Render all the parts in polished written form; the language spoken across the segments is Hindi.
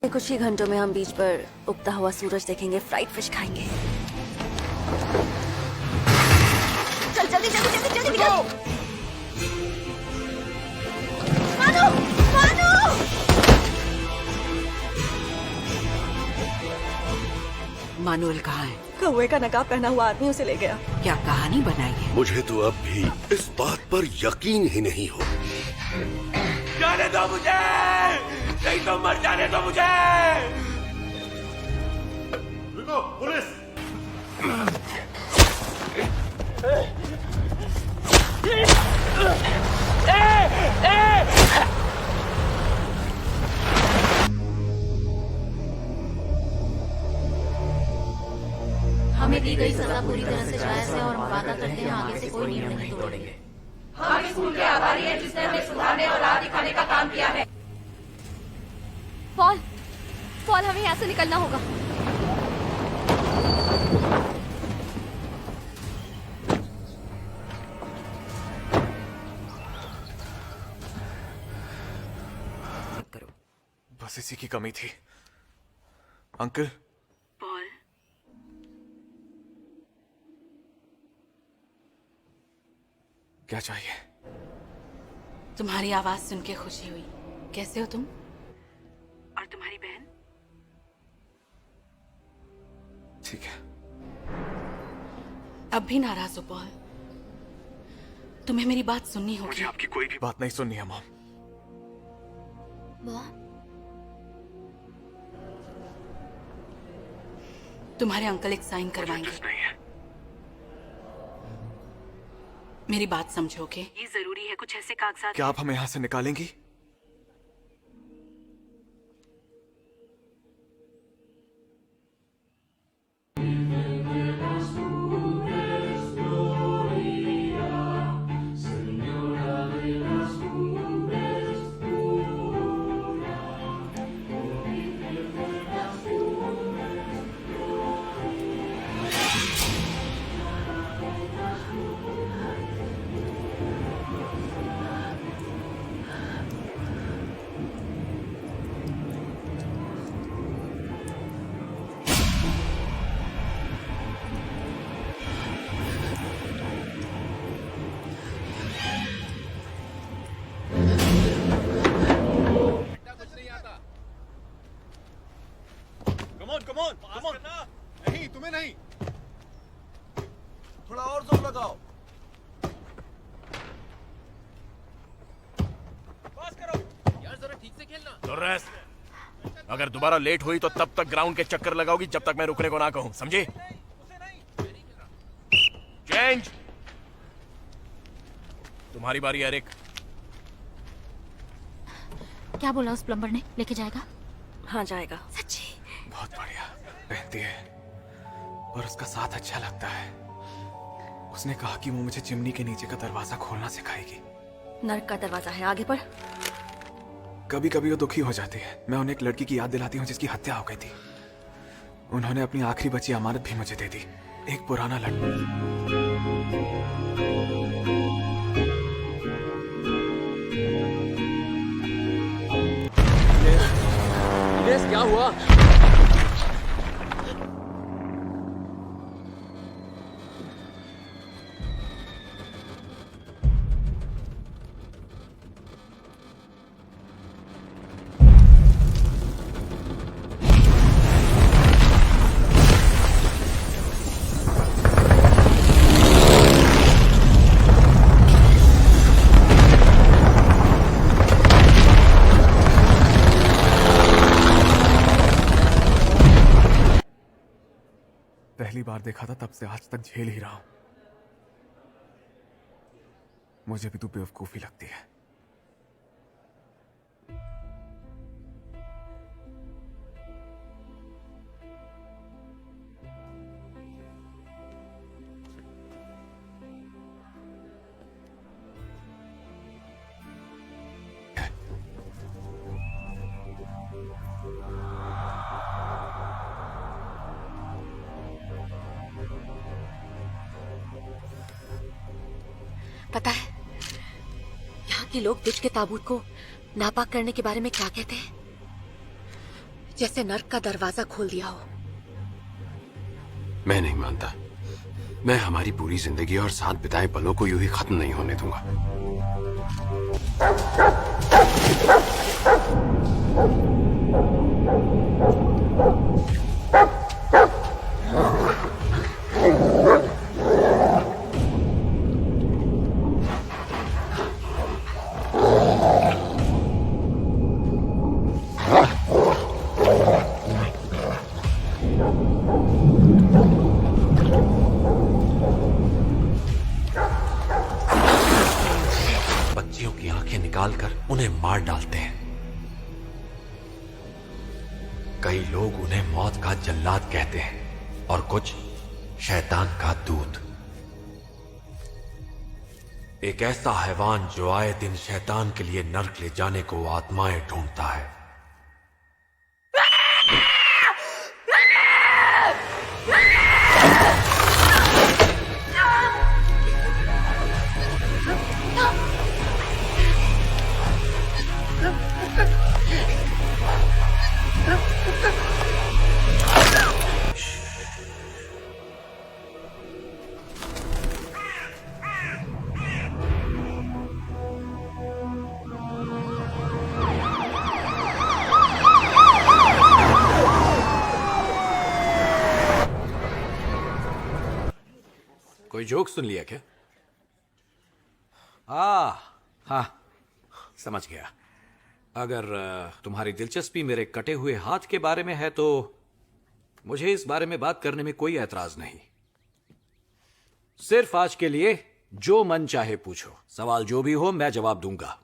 कुछ ही घंटों में हम बीच पर उगता हुआ सूरज देखेंगे, फ्राइड फिश खाएंगे। चल जल्दी जल्दी जल्दी जल्दी निकल। मानो मानो। मानुअल कहाँ है? कौवे का नकाब पहना हुआ आदमी उसे ले गया। क्या कहानी बनाई है? मुझे तो अब भी इस बात पर यकीन ही नहीं हो। जाने दो मुझे, नहीं तो मर जाने दो मुझे। रुको, पुलिस! हमें दी गई सजा पूरी तरह से जायज है और हम वादा करते हैं आगे से कोई नियम नहीं तोड़ेंगे। हम इस स्कूल के आभारी हैं जिसने हमें सुधारने और राह दिखाने का काम किया है। पॉल, पॉल हमें यहाँ से निकलना होगा। करो। बस इसी की कमी थी। अंकल, पॉल, क्या चाहिए? तुम्हारी आवाज सुन के खुशी हुई। कैसे हो तुम? और तुम्हारी बहन? ठीक है। अब भी नाराज हो पॉल? तुम्हें मेरी बात सुननी होगी। मुझे आपकी कोई भी बात नहीं सुननी है, मॉम। तुम्हारे अंकल एक साइन करवाएंगे। नहीं है। मेरी बात समझोगे? ये जरूरी है, कुछ ऐसे कागजात। क्या आप हमें यहाँ से निकालेंगी? कमोन नहीं, तुम्हें नहीं, थोड़ा और जोर लगाओ। पास करो यार, जरा ठीक से खेलना। तो रेस्ट। अगर दोबारा लेट हुई तो तब तक ग्राउंड के चक्कर लगाओगी जब तक मैं रुकने को ना कहूं, समझी? चेंज। तुम्हारी बारी एरिक। क्या बोला उस प्लम्बर ने? लेके जाएगा? हाँ जाएगा। सच्ची? बहुत बढ़िया पहनती है और उसका साथ अच्छा लगता है। उसने कहा कि वो मुझे चिमनी के नीचे का दरवाजा खोलना सिखाएगी। नर्क का दरवाजा है, आगे बढ़। कभी कभी वो दुखी हो जाती है। मैं उन्हें एक लड़की की याद दिलाती हूँ जिसकी हत्या हो गई थी। उन्होंने अपनी आखिरी बची अमानत भी मुझे दे दी, एक पुराना लड़का। क्या हुआ? पहली बार देखा था तब से आज तक झेल ही रहा हूं। मुझे भी तू बेवकूफी लगती है। पता है यहाँ के लोग बिच के ताबूत को नापाक करने के बारे में क्या कहते हैं? जैसे नर्क का दरवाजा खोल दिया हो। मैं नहीं मानता। मैं हमारी पूरी जिंदगी और साथ बिताए पलों को यूं ही खत्म नहीं होने दूंगा। बच्चियों की आंखें निकालकर उन्हें मार डालते हैं। कई लोग उन्हें मौत का जल्लाद कहते हैं और कुछ शैतान का दूत। एक ऐसा हैवान जो आए दिन शैतान के लिए नर्क ले जाने को आत्माएं ढूंढता है। कोई जोक सुन लिया क्या? हाँ, समझ गया। अगर तुम्हारी दिलचस्पी मेरे कटे हुए हाथ के बारे में है तो मुझे इस बारे में बात करने में कोई ऐतराज नहीं। सिर्फ आज के लिए जो मन चाहे पूछो, सवाल जो भी हो मैं जवाब दूंगा।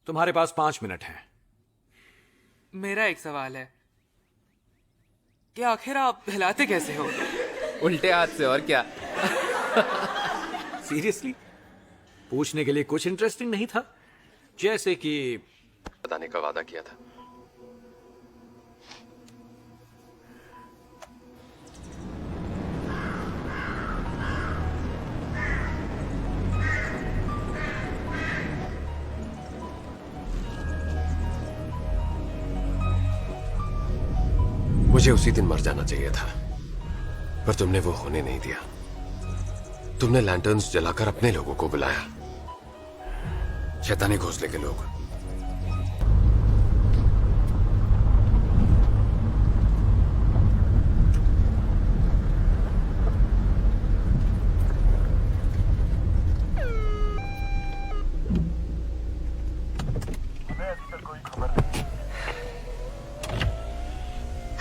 तुम्हारे पास 5 मिनट हैं। मेरा एक सवाल है कि आखिर आप हिलाते कैसे हो? उल्टे हाथ से, और क्या। सीरियसली पूछने के लिए कुछ इंटरेस्टिंग नहीं था? जैसे कि बताने का वादा किया था। मुझे उसी दिन मर जाना चाहिए था, पर तुमने वो होने नहीं दिया। तुमने लैंटर्न्स जलाकर अपने लोगों को बुलाया, शैतानी घोंसले के लोग।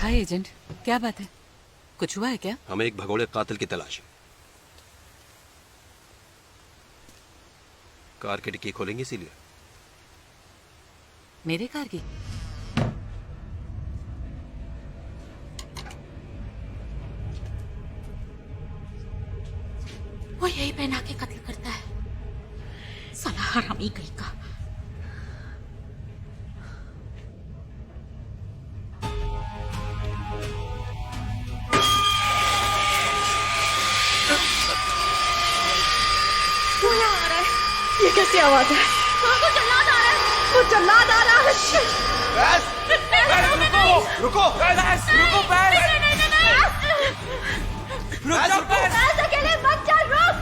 हाय एजेंट, क्या बात है? कुछ हुआ है क्या? हमें एक भगोड़े कातिल की तलाश है। कार की डिक्की खोलेंगे इसीलिए। मेरे कार की? वो यही पहना के कत्ल करता है, साला हरामी कहीं का। ये कैसी आवाज है? वो जल्लाद आ रहा है। वो जल्लाद आ रहा है। रुको, रुको, बस अकेले मत चल, रुक।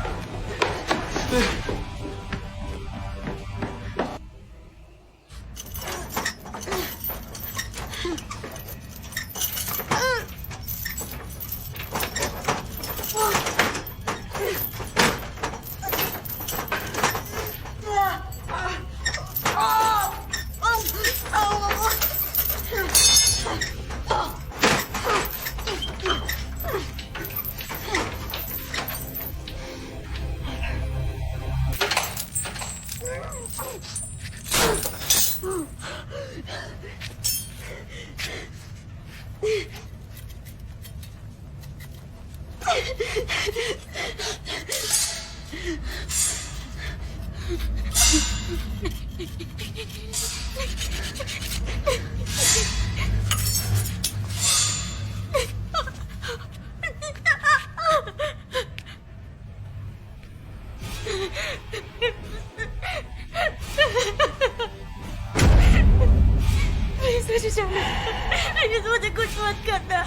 कुछ मत करना,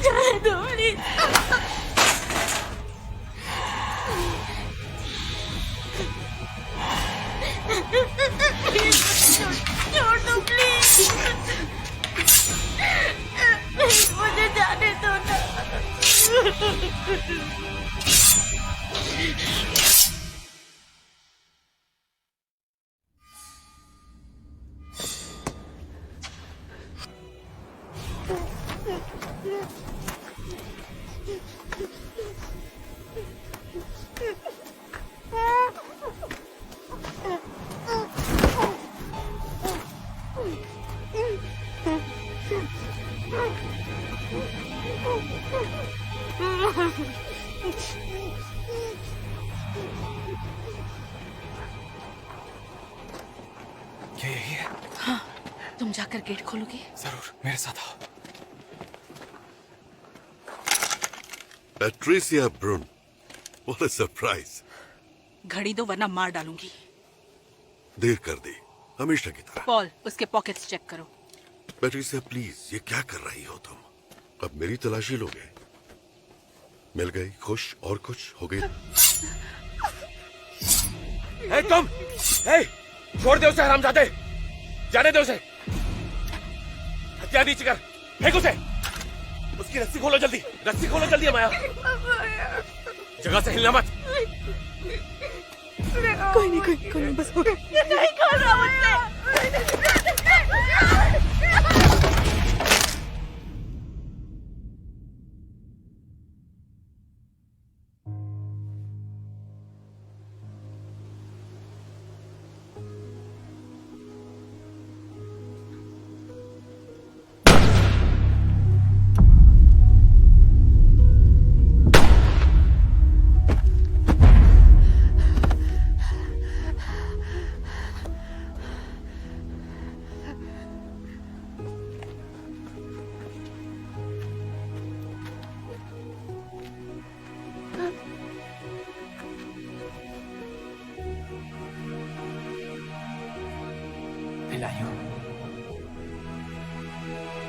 जाने दो प्लीज। छोड़ दो प्लीज, मुझे जाने दो ना। क्या यही है? हाँ, तुम जाकर गेट खोलोगे? जरूर, मेरे साथ आओ। Patricia Brun, what a surprise! घड़ी दो वरना मार डालूंगी। देर कर दी, हमेशा की तरह। पॉल, उसके पॉकेट्स चेक करो। पैट्रिसिया प्लीज, ये क्या कर रही हो तुम? अब मेरी तलाशी लोगे? मिल गई, खुश और कुछ हो गई। तुम, छोड़ दे उसे हरामजादे, जाने दे उसे। हथियार नीचे कर, फेंक उसे। उसकी रस्सी खोलो जल्दी, रस्सी खोलो जल्दी माया। जगह से हिलना मत। कोई नहीं, बस हो गया। नहीं खोलना मुझसे। मिलाइयो।